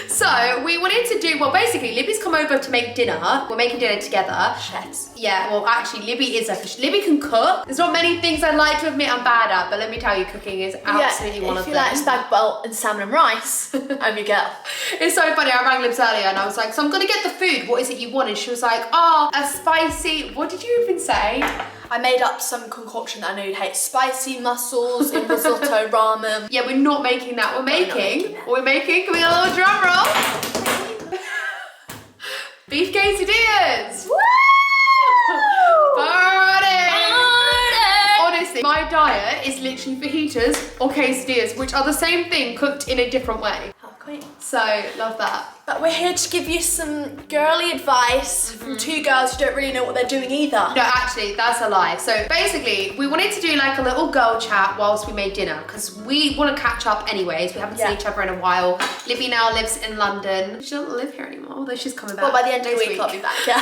So we wanted to do, well, basically Libby's come over to make dinner. We're making dinner together. Chefs. Yeah, well, actually Libby is Libby can cook. There's not many things I'd like to admit I'm bad at, but let me tell you, cooking is absolutely one of them. If you like spag bowl and salmon and rice, I'm your girl. It's so funny, I rang Libs earlier and I was like, so I'm gonna get the food, what is it you want? And she was like, oh, a spicy, what did you even say? I made up some concoction that I know you'd hate. Spicy mussels in risotto ramen. Yeah, we're not making that. We're making, can we get a little drum roll? Beef quesadillas. Woo! Party! Honestly, my diet is literally fajitas or quesadillas, which are the same thing cooked in a different way. How quaint. So, love that. But we're here to give you some girly advice from two girls who don't really know what they're doing either. No, actually, that's a lie. So basically, we wanted to do like a little girl chat whilst we made dinner because we want to catch up anyways. We haven't seen each other in a while. Libby now lives in London. She doesn't live here anymore, although she's coming back. Well, by the end of the week, I'll be back, yeah.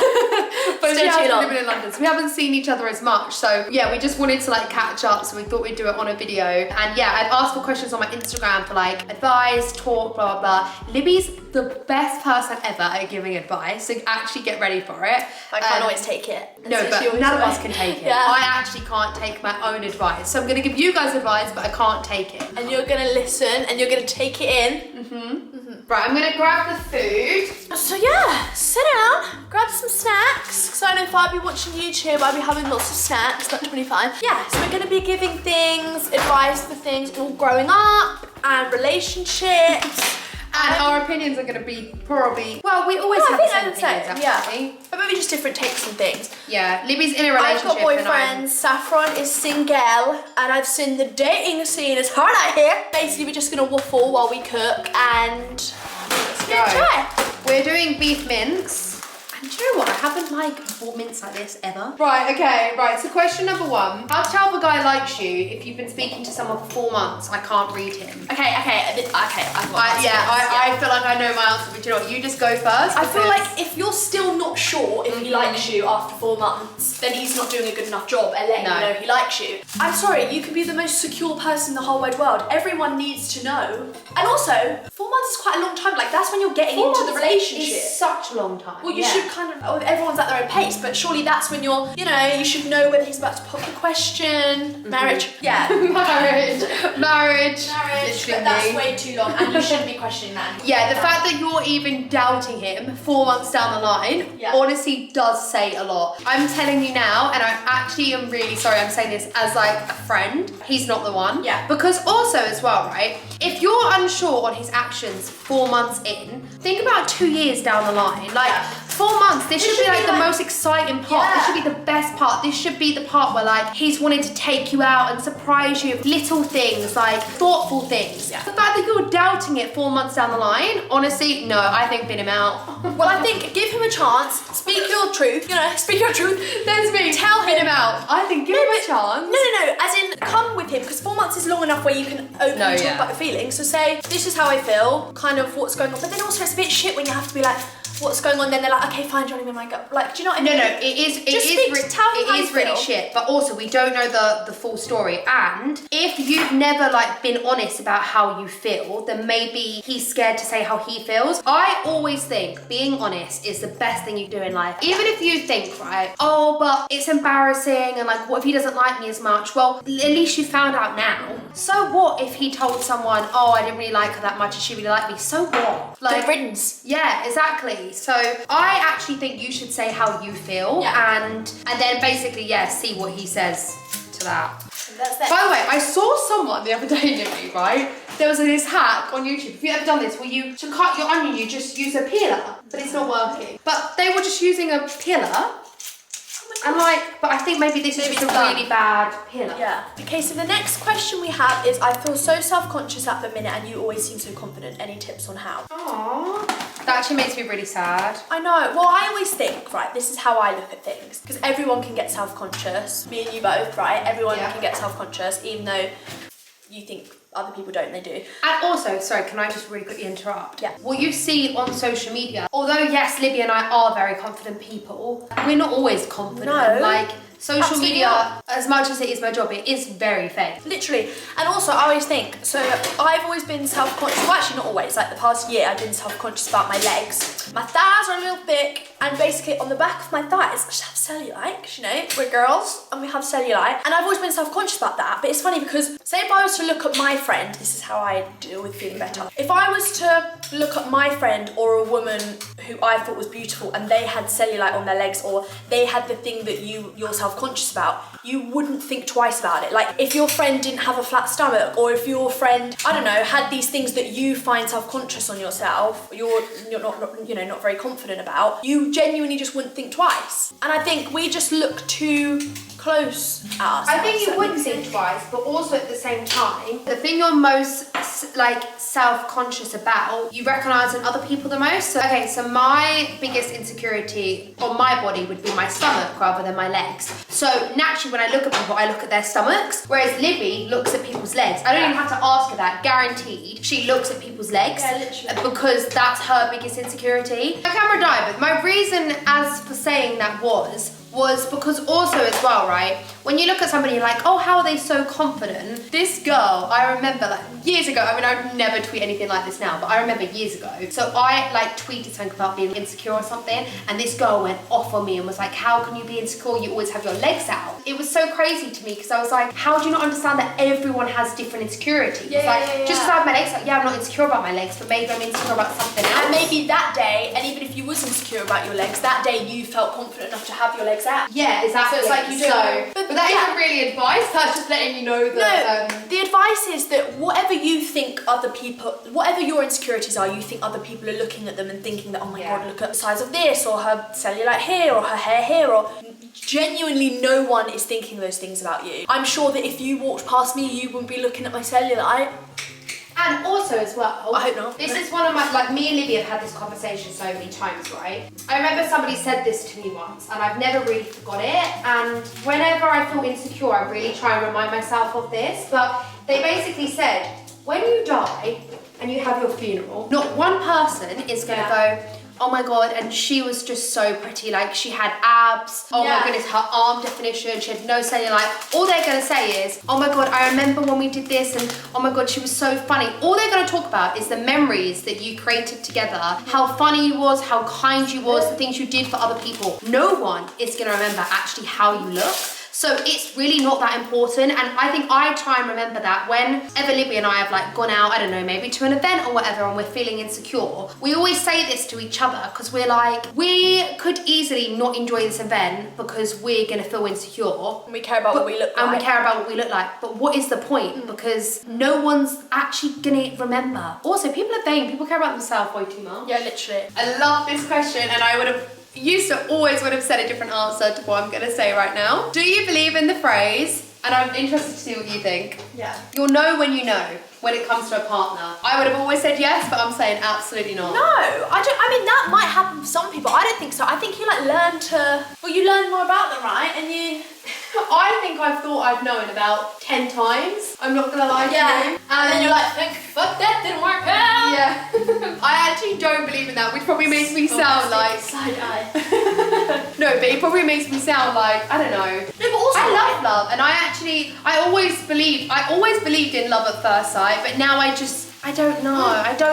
But Still she too long. living in London, so we haven't seen each other as much. So yeah, we just wanted to like catch up, so we thought we'd do it on a video. And yeah, I've asked for questions on my Instagram for like advice, talk, blah, blah, blah. Libby's the best person ever at giving advice, so actually get ready for it. I can't always take it. No, but none of us can take it. Yeah. I actually can't take my own advice. So I'm gonna give you guys advice, but I can't take it. And you're gonna listen and you're gonna take it in. Right, I'm gonna grab the food. So yeah, sit down, grab some snacks. Because I know if I'd be watching YouTube, I'd be having lots of snacks, not 25. Yeah, so we're gonna be giving things, advice for things all growing up and relationships. And our opinions are gonna be probably, well, we always have the same opinions, actually. But maybe just different takes on things. Yeah, Libby's in a I've relationship. got boyfriends, Saffron is single, and I've seen the dating scene is hard out here. Basically, we're just gonna waffle while we cook and let's go. try. We're doing beef mince. And do you know what? I haven't like bought mince like this ever. Right, okay, right. So question number one. How to tell if a guy likes you if you've been speaking to someone for 4 months? I can't read him. Okay. I feel like I know my answer, but you know what? You just go first. I feel like if you're still not sure if he likes you after 4 months, then he's not doing a good enough job at letting you know he likes you. I'm sorry, you can be the most secure person in the whole wide world. Everyone needs to know. And also, 4 months is quite a long time. Like, that's when you're getting into the relationship. It's such a long time. Well, you should kind of, everyone's at their own pace, but surely that's when you're, you know, you should know whether he's about to pop a question. Marriage. Yeah. Marriage. But that's way too long, and you shouldn't be questioning that. Yeah, the fact that you're even doubting him 4 months down the line, honestly does say a lot. I'm telling you now, and I actually am really sorry I'm saying this as like a friend, he's not the one. Yeah. Because also as well, right, if you're unsure on his actions 4 months in, think about 2 years down the line. Like, 4 months, this should be like the most exciting part. This should be the best part. This should be the part where like he's wanting to take you out and surprise you with little things, like thoughtful things. The fact that you're doubting it 4 months down the line, honestly, no, I think bin him out. Well, I think give him a chance, speak your truth, you know, speak your truth. There's me, tell him out. I think give him a chance. No, as in come with him, because 4 months is long enough where you can openly talk about your feelings. So say, this is how I feel, kind of what's going on. But then also it's a bit shit when you have to be like, what's going on? Then they're like, okay, fine, Johnny, my gut. Like, do you know what I mean? No, it is really shit. But also, we don't know the full story. And if you've never like been honest about how you feel, then maybe he's scared to say how he feels. I always think being honest is the best thing you do in life. Even if you think, right, oh, but it's embarrassing and like, what if he doesn't like me as much? Well, at least you found out now. So what if he told someone, oh, I didn't really like her that much and she really liked me? So what? Like, good riddance. Yeah, exactly. So I actually think you should say how you feel and then basically, see what he says to that. By the way, I saw someone the other day, Libby, right? There was this hack on YouTube. Have you ever done this? Where you, to cut your onion, you just use a peeler, but it's not working. But they were just using a peeler. And like, but I think maybe this is just a really bad peeler. Yeah. Okay, so the next question we have is, I feel so self-conscious at the minute and you always seem so confident. Any tips on how? Aww. That actually makes me really sad. I know. Well, I always think, right, this is how I look at things. Because everyone can get self-conscious. Me and you both, right? Everyone can get self-conscious, even though you think other people don't, they do. And also, sorry, can I just really quickly interrupt? Yeah. What you see on social media, although yes, Libby and I are very confident people, we're not always confident. No. Like, Social media, as much as it is my job, it is very fake. Literally. And also, I always think, so I've always been self-conscious, well actually not always, like the past year I've been self-conscious about my legs. My thighs are a little thick, and basically on the back of my thighs, I just have cellulite, you know, we're girls and we have cellulite. And I've always been self-conscious about that, but it's funny because say if I was to look at my friend, this is how I deal with feeling better. If I was to look at my friend or a woman who I thought was beautiful and they had cellulite on their legs, or they had the thing that you're self-conscious about, you wouldn't think twice about it. Like if your friend didn't have a flat stomach, or if your friend, I don't know, had these things that you find self-conscious on yourself, you're not, you know, not very confident about, you genuinely just wouldn't think twice. And I think we just look too close at ourselves. I think you wouldn't think twice, but also at the same time, the thing you're most like self-conscious about, you recognise in other people the most. So, okay, so my biggest insecurity on my body would be my stomach rather than my legs. So naturally when I look at people, I look at their stomachs, whereas Libby looks at people's legs. I don't even have to ask her that, guaranteed. She looks at people's legs because that's her biggest insecurity. My camera died, but my reason as for saying that was because also as well, right, when you look at somebody, you're like, oh, how are they so confident? This girl, I remember like years ago, I mean, I would never tweet anything like this now, but I remember years ago. So I like tweeted something about being insecure or something, and this girl went off on me and was like, how can you be insecure? You always have your legs out. It was so crazy to me because I was like, how do you not understand that everyone has different insecurities? Just because I have my legs out, yeah, I'm not insecure about my legs, but maybe I'm insecure about something else. And maybe that day, and even if you was insecure about your legs, that day you felt confident enough to have your legs out. Yeah, exactly. So it's like you don't. But that isn't really advice. That's just letting you know that. No, the advice is that whatever you think other people, whatever your insecurities are, you think other people are looking at them and thinking that, oh my god, look at the size of this, or her cellulite here, or her hair here, or genuinely no one is thinking those things about you. I'm sure that if you walked past me, you wouldn't be looking at my cellulite. And also as well, I hope not. This is one of my, like me and Libby have had this conversation so many times, right? I remember somebody said this to me once and I've never really forgot it. And whenever I feel insecure, I really try and remind myself of this. But they basically said, when you die and you have your funeral, not one person is gonna go, oh my god, and she was just so pretty, like she had abs, oh my goodness, her arm definition, she had no cellulite. All they're gonna say is, oh my god, I remember when we did this, and oh my god, she was so funny. All they're gonna talk about is the memories that you created together, how funny you was, how kind you was, the things you did for other people. No one is gonna remember actually how you look. So it's really not that important, and I think I try and remember that whenever Libby and I have like gone out, I don't know, maybe to an event or whatever, and we're feeling insecure, we always say this to each other because we're like, we could easily not enjoy this event because we're gonna feel insecure. And we care about what we look like. And we care about what we look like, but what is the point? Because no one's actually gonna remember. Also, people are vain, people care about themselves way too much. Yeah, literally. I love this question, and I always would have said a different answer to what I'm gonna say right now. Do you believe in the phrase, and I'm interested to see what you think, you'll know when you know, when it comes to a partner? I would have always said yes, but I'm saying absolutely not. No, I mean, that might happen for some people. I don't think so. I think you like learn you learn more about them, right? And you... I think I've thought I've known about 10 times. I'm not gonna lie to you. And then you're like, fuck, that didn't work out. Yeah. I actually don't believe in that, which probably makes me sound like... Side eye. No, but it probably makes me sound like, I don't know. No, but also... I love love, and I always believed in love at first sight, but now I don't know. I just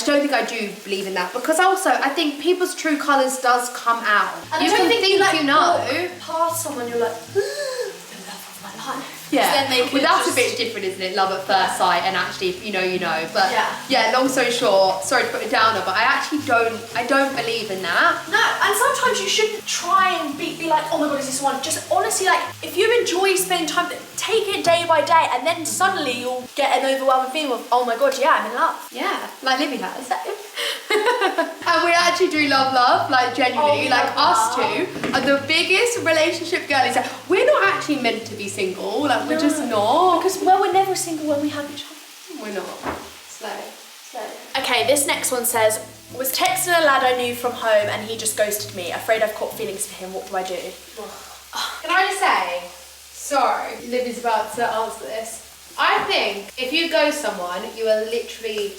don't think I do believe in that, because also I think people's true colours does come out. And you I don't can think you like you know. Past someone, you're like, the love of my life. Yeah, then well that's a bit different, isn't it? Love at first sight, and actually if you know, you know. But yeah, long story short, sorry to put it downer, but I actually don't believe in that. No, and sometimes you should try and be like, oh my god, is this one? Just honestly, like, if you enjoy spending time, take it day by day, and then suddenly you'll get an overwhelming feeling of, oh my god, yeah, I'm in love. Yeah, like Libby has. And we actually do love, like genuinely, like us two are the biggest relationship girlies. We're not actually meant to be single, like we're just not. Because, well, we're never single when we have each other. We're not. Slow. Okay, this next one says, was texting a lad I knew from home and he just ghosted me. Afraid I've caught feelings for him, what do I do? Can I just say, sorry, Libby's about to answer this. I think if you ghost someone, you are literally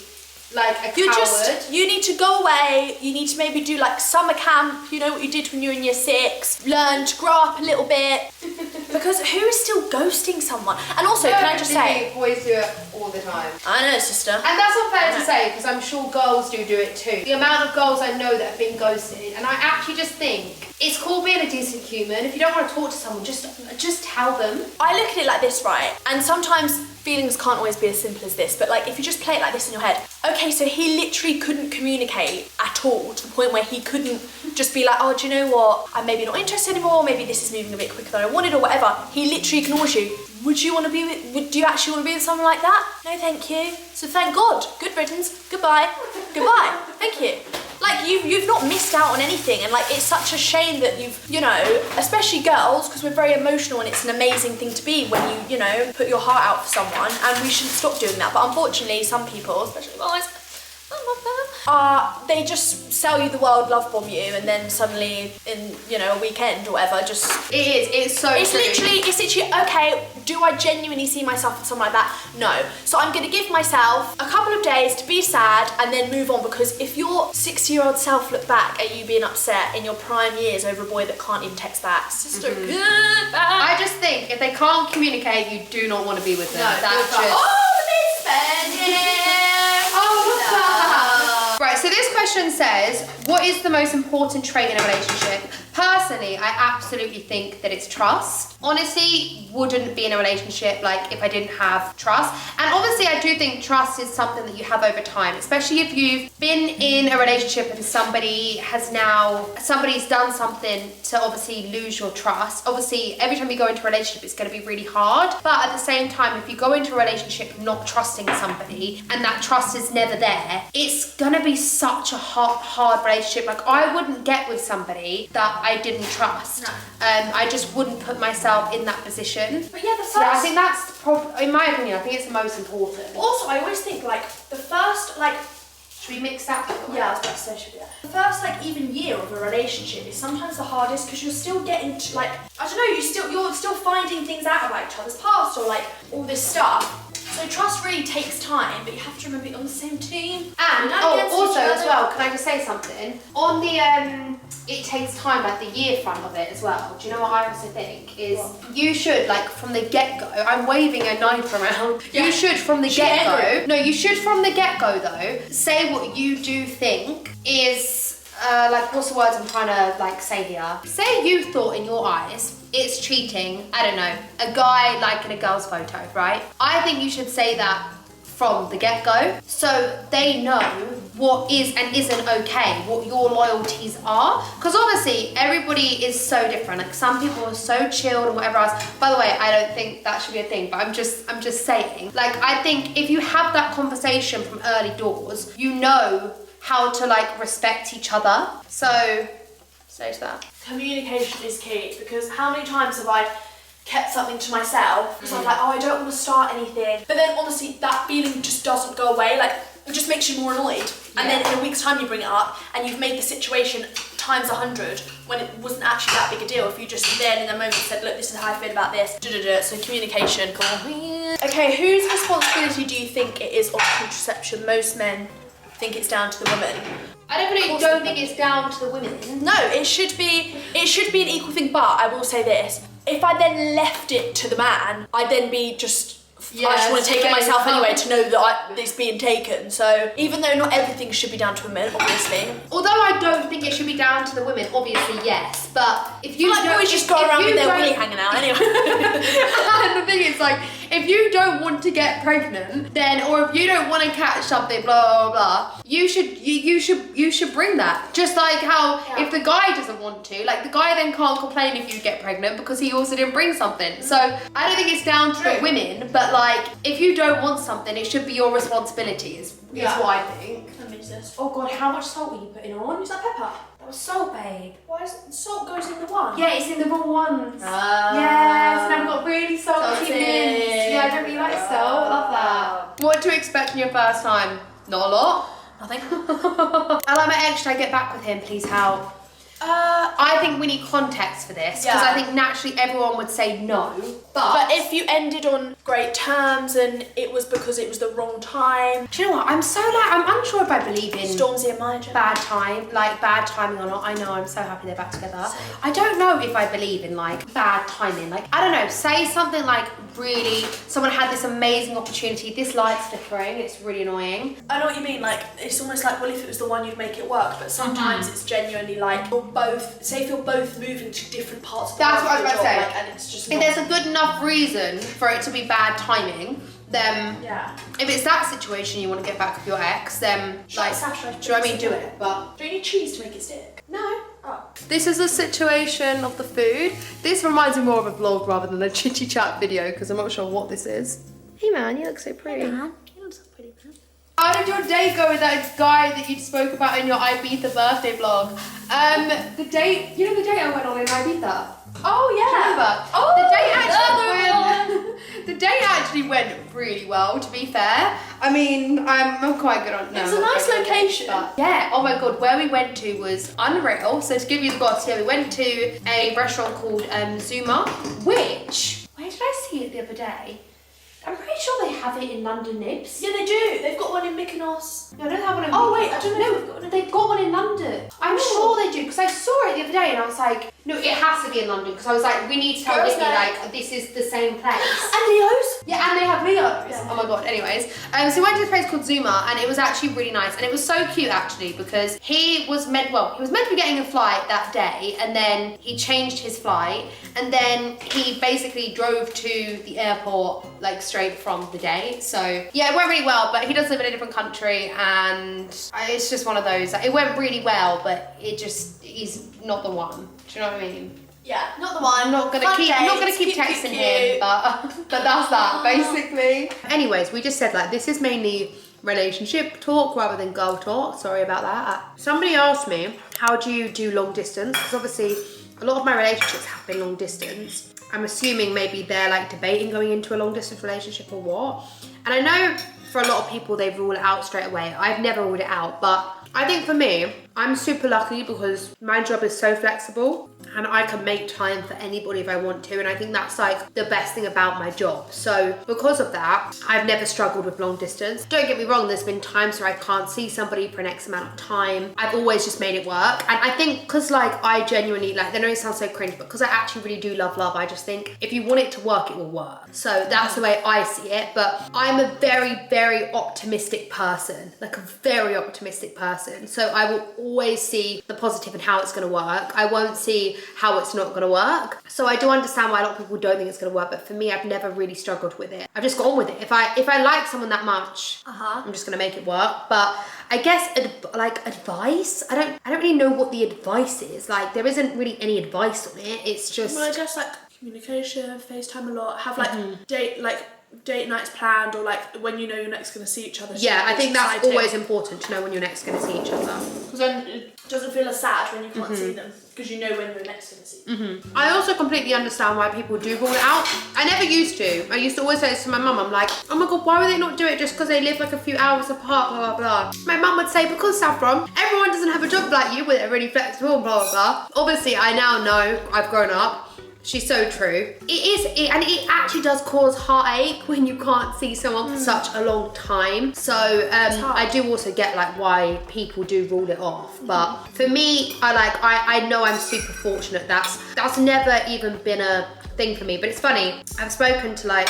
like a coward. You need to go away. You need to maybe do like summer camp. You know what you did when you were in year 6. Learn to grow up a little bit. Because who is still ghosting someone? And also, can I just say, boys do it all the time. I know, sister. And that's not fair to say, because I'm sure girls do it too. The amount of girls I know that have been ghosted, and I actually just think it's cool being a decent human. If you don't want to talk to someone, just tell them. I look at it like this, right? And sometimes feelings can't always be as simple as this, but like if you just play it like this in your head, okay, so he literally couldn't communicate at all to the point where he couldn't just be like, oh, do you know what? I'm maybe not interested anymore. Maybe this is moving a bit quicker than I wanted or whatever. He literally ignores you. Would you want to be with, do you actually want to be with someone like that? No, thank you. So thank God. Good riddance. Goodbye. Goodbye. Thank you. Like you've not missed out on anything, and like it's such a shame that you know, especially girls, because we're very emotional and it's an amazing thing to be when you know, put your heart out for someone, and we shouldn't stop doing that. But unfortunately, some people, especially guys, they just sell you the world, love bomb you, and then suddenly in, you know, a weekend or whatever, just it's literally okay, do I genuinely see myself with someone like that? No. So I'm gonna give myself a couple of days to be sad and then move on, because if your 60-year-old self looked back at you being upset in your prime years over a boy that can't even text back, sister, goodbye. I just think if they can't communicate, you do not want to be with them. No, that's just... Right, so this question says, what is the most important trait in a relationship? Personally, I absolutely think that it's trust. Honestly, wouldn't be in a relationship like if I didn't have trust. And obviously I do think trust is something that you have over time, especially if you've been in a relationship and somebody's done something to obviously lose your trust. Obviously, every time you go into a relationship, it's going to be really hard. But at the same time, if you go into a relationship not trusting somebody and that trust is never there, it's going to be such a hard relationship. Like, I wouldn't get with somebody that I didn't trust. No. I just wouldn't put myself in that position. But yeah, I think that's in my opinion, I think it's the most important. Also, I always think like the first like. Should we mix that? Yeah, I was about to say, should we do that? The first like even year of a relationship is sometimes the hardest, because you're still getting to like, I don't know, you're still finding things out about each other's past or like all this stuff. So trust really takes time, but you have to remember you're on the same team. And also as well, can I just say something? On the it takes time, like the year front of it as well. Do you know what I also think is you should, like, from the get-go, I'm waving a knife around. Yeah. You should from the get-go. No, you should from the get-go though say what you do think is like, what's the words I'm trying to like say here? Say you thought in your eyes it's cheating, I don't know, a guy liking a girl's photo, right? I think you should say that from the get-go, so they know what is and isn't okay, what your loyalties are. Because obviously everybody is so different. Like, some people are so chilled and whatever else. By the way, I don't think that should be a thing, but I'm just saying. Like, I think if you have that conversation from early doors, you know how to like respect each other. So to that. Communication is key, because how many times have I kept something to myself because I'm like, oh, I don't want to start anything, but then honestly that feeling just doesn't go away. Like, it just makes you more annoyed, and then in a week's time you bring it up and you've made the situation times 100 when it wasn't actually that big a deal. If you just then in the moment said, look, this is how I feel about this, so communication. Okay, whose responsibility do you think it is of contraception? Most men think it's down to the woman. I don't think it's down to the women. No, it should be an equal thing, but I will say this. If I then left it to the man, I'd then be just, I just want to take it myself anyway to know that it's being taken. So even though not everything should be down to women, obviously. Although I don't think it should be down to the women, obviously yes, but if you don't, boys just go around with their willy hanging out anyway. And the thing is, like, if you don't want to get pregnant, then, or if you don't want to catch something, blah blah blah, you should bring that. Just like how if the guy doesn't want to, like, the guy then can't complain if you get pregnant because he also didn't bring something. So I don't think it's down to the women, but like, if you don't want something, it should be your responsibility. Is what I think. Let me just. Oh God, how much salt are you putting on? Is that pepper? That was salt, babe. Why is it, salt goes in the one? Yeah, it's in the wrong ones. Yes, and I've got really salty mints. Yeah, I don't really like salt. Love that. What to expect in your first time? Not a lot. Nothing. I like my ex. Should I get back with him? Please help. I think we need context for this because I think naturally everyone would say no. But if you ended on great terms and it was because it was the wrong time. Do you know what? I'm unsure if I believe in Stormzy and Maya Jane. bad timing or not. I know, I'm so happy they're back together. I don't know if I believe in like bad timing. Like, I don't know, say something like really, someone had this amazing opportunity, this light's flickering, it's really annoying. I know what you mean, like, it's almost like, well, if it was the one, you'd make it work, but sometimes it's genuinely like, if you're both moving to different parts of the That's what I was about to say. like, and it's just if there's a good enough reason for it to be bad timing, then if it's that situation you want to get back with your ex, then like, do you know what I mean, do it. But do you need cheese to make it stick? No. Oh. This is a situation of the food. This reminds me more of a vlog rather than a chitty chat video because I'm not sure what this is. Hey man, you look so pretty. Hey man, you look so pretty, man. How did your day go with that guy that you spoke about in your Ibiza birthday vlog? The date, you know the date I went on in Ibiza? Oh yeah. Remember? Oh, the date actually went really well, to be fair. I mean, I'm quite good on it. It was a nice location. Yeah, oh my god, where we went to was unreal. So to give you the goss, we went to a restaurant called Zuma, which, where did I see it the other day? I'm pretty sure they have it in London Nibs. Yeah, they do. They've got one in Mykonos. No, I don't have one in Oh wait, I don't know. No, they've got one in London. I'm sure they do, because I saw it the other day and I was like, no, it has to be in London, because I was like, we need to tell Nikki, like, this is the same place. And Leo's? Yeah, and they have Leo's. Yeah. Oh my god, anyways. So we went to this place called Zuma, and it was actually really nice, and it was so cute actually, because he was meant to be getting a flight that day, and then he changed his flight, and then he basically drove to the airport, like, straight from the day. So yeah, it went really well, but he does live in a different country, and it's just one of those, like, it went really well, but he's not the one. Do you know what I mean? Yeah, not the one. I'm not gonna keep texting him, but that's that basically. Anyways, we just said like this is mainly relationship talk rather than girl talk. Sorry about that. Somebody asked me, how do you do long distance? Because obviously a lot of my relationships have been long distance. I'm assuming maybe they're like debating going into a long distance relationship or what. And I know for a lot of people they rule it out straight away. I've never ruled it out, but I think for me, I'm super lucky because my job is so flexible and I can make time for anybody if I want to, and I think that's like the best thing about my job. So because of that, I've never struggled with long distance. Don't get me wrong, there's been times where I can't see somebody for an X amount of time. I've always just made it work, and I think because like I genuinely, like, I know it sounds so cringe, but because I actually really do love I just think if you want it to work, it will work. So that's the way I see it. But I'm a very, very optimistic person, like a very optimistic person. So I will always see the positive in how it's going to work. I won't see how it's not going to work. So I do understand why a lot of people don't think it's going to work, but for me, I've never really struggled with it. I've just got on with it. If I like someone that much, I'm just going to make it work. But I guess advice, I don't really know what the advice is. Like, there isn't really any advice on it. It's just, well, I guess like communication, FaceTime a lot, have like date nights planned, or like when you know you're next going to see each other. Yeah, I think that's always important to know when you're next going to see each other. Because then it doesn't feel as sad when you can't see them, because you know when you're next going to see them. I also completely understand why people do rule it out. I never used to. I used to always say this to my mum. I'm like, oh my god, why would they not do it just because they live like a few hours apart, blah, blah, blah. My mum would say, because Saffron, everyone doesn't have a job like you where they're really flexible, blah, blah, blah. Obviously, I now know, I've grown up. She's so true. And it actually does cause heartache when you can't see someone for such a long time. So I do also get like why people do rule it off. But for me, I know I'm super fortunate. That's never even been a thing for me. But it's funny, I've spoken to like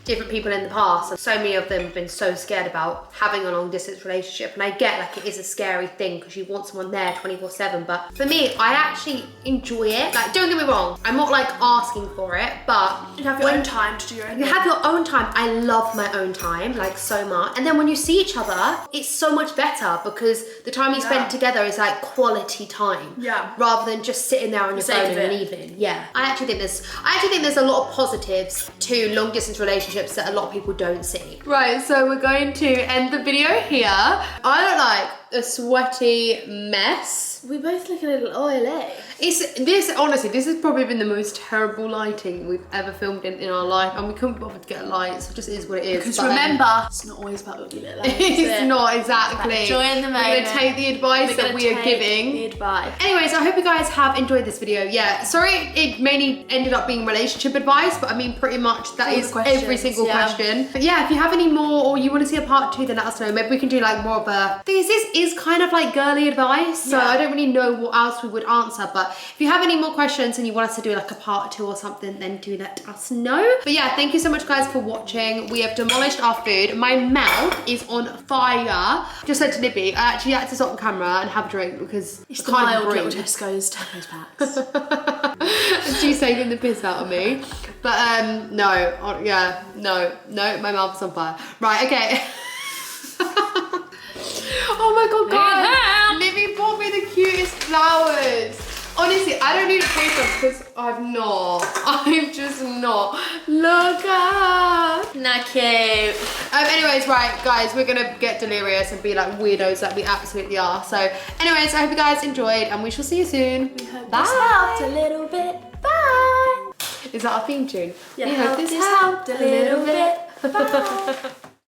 different people in the past, and so many of them have been so scared about having a long distance relationship. And I get like it is a scary thing because you want someone there 24/7, but for me, I actually enjoy it. Like, don't get me wrong, I'm not like asking for it, but you have your own time to do your own thing. You have your own time. I love my own time, like, so much. And then when you see each other, it's so much better because the time you spend together is like quality time. Yeah. Rather than just sitting there on your phone in an evening. Yeah. I actually think there's a lot of positives to long distance relationships that a lot of people don't see. Right, so we're going to end the video here. I look like a sweaty mess. We both look a little oily. Honestly, this has probably been the most terrible lighting we've ever filmed in our life, and we couldn't bother to get a light, so it just is what it is. Because remember, it's not always about ugly little lights. It's not, exactly. It's joy in the moment. We're gonna take the advice that we are giving. The advice. Anyways, I hope you guys have enjoyed this video. Yeah, sorry it mainly ended up being relationship advice, but I mean pretty much that is every single question. But yeah, if you have any more or you want to see a part 2, then let us know. Maybe we can do like more of a... This is kind of like girly advice, so I don't really know what else we would answer, but if you have any more questions and you want us to do like a part 2 or something, then do let us know. But yeah, thank you so much guys for watching. We have demolished our food. My mouth is on fire. Just said to Libby, I actually had to stop the camera and have a drink because it's the mild little Tesco's packs. She's taking the piss out of me. But no, my mouth's on fire. Right, okay. Oh my god, guys! Libby bought me the cutest flowers. Honestly, I don't need to pay for them because I've just not. Look up. Not cute. Anyways, right, guys, we're gonna get delirious and be like weirdos like we absolutely are. So, anyways, I hope you guys enjoyed and we shall see you soon. We hope Bye. this helped a little bit. Bye. Is that our theme tune? Yeah, we hope this helped a little bit. Bye.